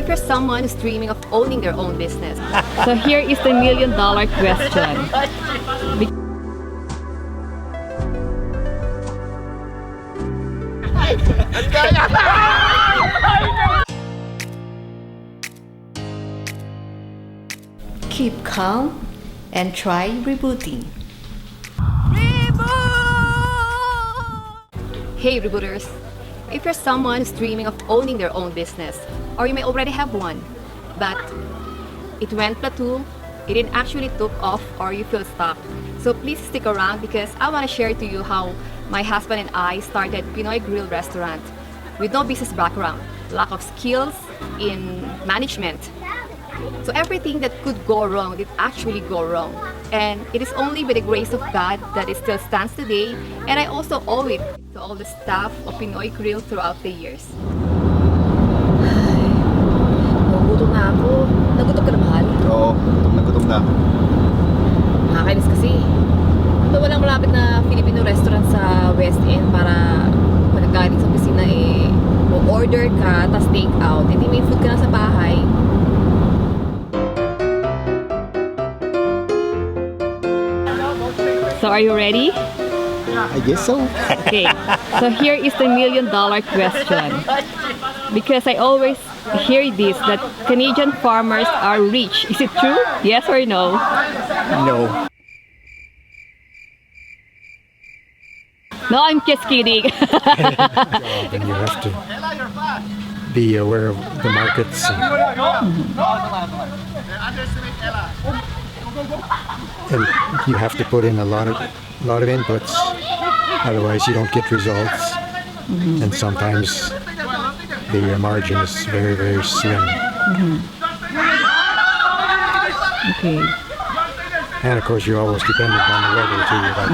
if you're someone who's dreaming of owning their own business. So here is the million-dollar question. Keep calm and try rebooting. Hey Rebooters! If you're someone who's dreaming of owning their own business, or you may already have one, but it went plateau, it didn't actually took off, or you feel stuck, so please stick around because I want to share to you how my husband and I started Pinoy Grill restaurant with no business background, lack of skills in management. So everything that could go wrong did actually go wrong. And it is only by the grace of God that it still stands today. And I also owe it to all the staff of Pinoy Grill throughout the years. Nagutom na ako. Nagutom ka na, mahal? Oo, nagutom na. Nakakainis kasi. Ito walang malapit na Filipino restaurant sa West End para pag galing sa opisina order ka, tas take out. Hindi may food ka na sa bahay. So are you ready? I guess so. Okay, so here is the million-dollar question. Because I always hear this, that Canadian farmers are rich. Is it true? Yes or no? No. No, I'm just kidding. Then you have to be aware of the markets. And you have to put in a lot of inputs, otherwise you don't get results. And sometimes the margin is very, very slim. Okay. And of course you're always dependent on the weather too, like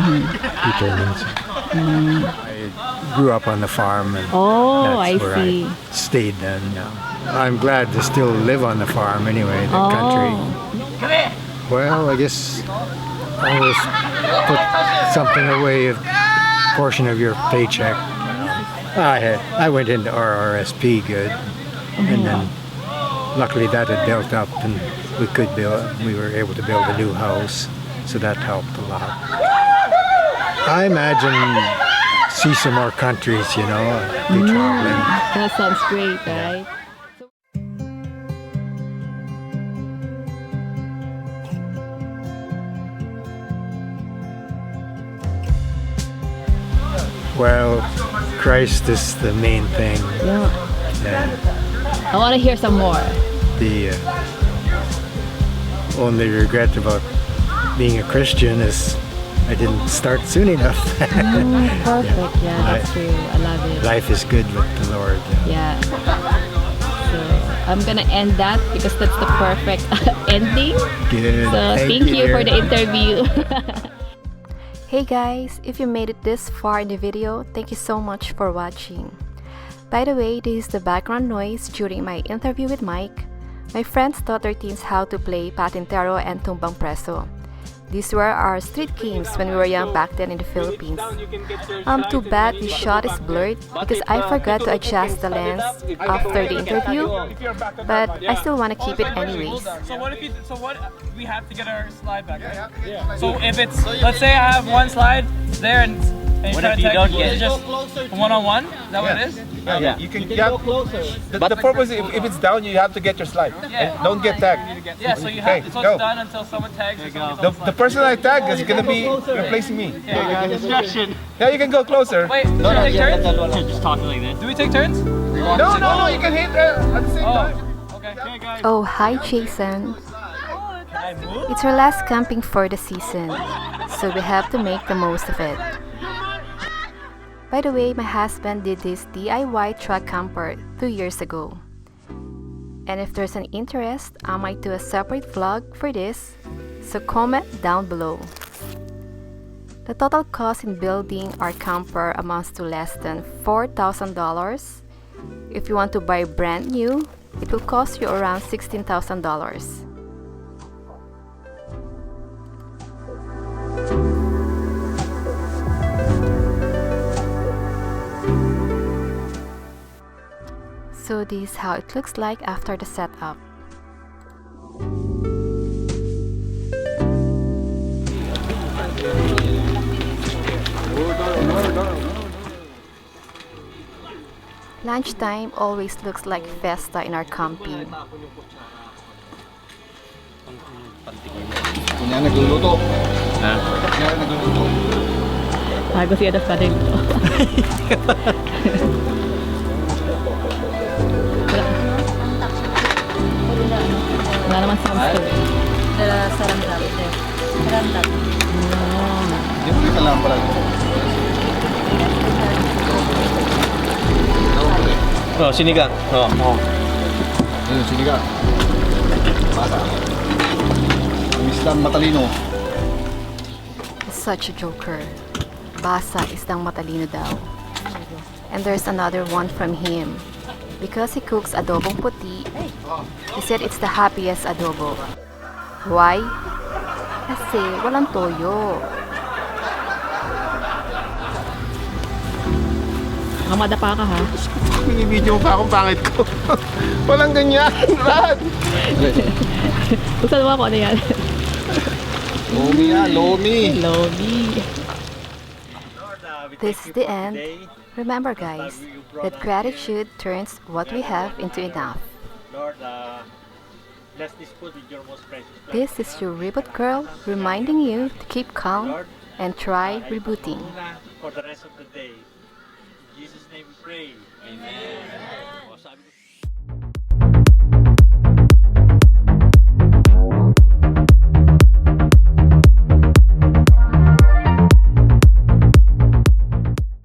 determines. I grew up on the farm, and that's where I stayed then. I'm glad to still live on the farm anyway, the country. Well, I guess always put something away, a portion of your paycheck. I went into RRSP good, and then luckily that had built up, and we were able to build a new house, so that helped a lot. I imagine see some more countries, be traveling. That sounds great, right? Well, Christ is the main thing. I want to hear some more. The only regret about being a Christian is I didn't start soon enough. Perfect, that's true. I love it. Life is good with the Lord. Yeah. So I'm gonna end that because that's the perfect ending. Good. So thank you for the interview. Hey guys, if you made it this far in the video, thank you so much for watching. By the way, this is the background noise during my interview with Mike. My friends taught their teens how to play patintero and tumbang preso. These were our street games when we were young back then in the Philippines. Too bad the shot is blurred because I forgot to adjust the lens after the interview, but I still want to keep it anyways. So what we have to get our slide back, right? Yeah. So if it's, let's say I have one slide there and you try to tag, is it just one-on-one? Is that what it is? Yeah. You can go closer. The purpose is if it's down, you have to get your slide. And don't get tagged. Yeah, so you have to, so it's done until someone tags or something. The person I tag is going to be replacing me. Yeah, distraction. Yeah, you can go closer. Wait, do we take turns? Just talking like this. Do we take turns? No, you can hit at the same time. Okay, guys. Oh, hi Jason. It's our last camping for the season, so we have to make the most of it. By the way, my husband did this DIY truck camper 2 years ago. And if there's an interest, I might do a separate vlog for this, so comment down below. The total cost in building our camper amounts to less than $4,000. If you want to buy brand new, it will cost you around $16,000. So this is how it looks like after the setup. Lunchtime always looks like fiesta in our camping. Kunya nagluluto. Kunya nagluluto. Bago siya das pa rin ito. Wala naman sound stove. Sarandap. Di mo kita lang pala. Oh, sinigang. Oh. Ayun, sige ka. Bata. Islang matalino. Such a joker. Basa isdang matalino daw. And there's another one from him. Because he cooks adobong puti, he said it's the happiest adobo. Why? Kasi walang toyo. Madapa ka ha. Binibidyo mo pa akong pangit ko. Walang ganyan, Rad. Buksan mo ako ano yan. Lomi yan, lomi. Lomi. This is the end. Remember guys, that gratitude turns what we have into enough. Lord, bless this food with your most precious blood. This is your Reboot Girl reminding you to keep calm and try rebooting. For the rest of the day. In Jesus' name we pray. Amen.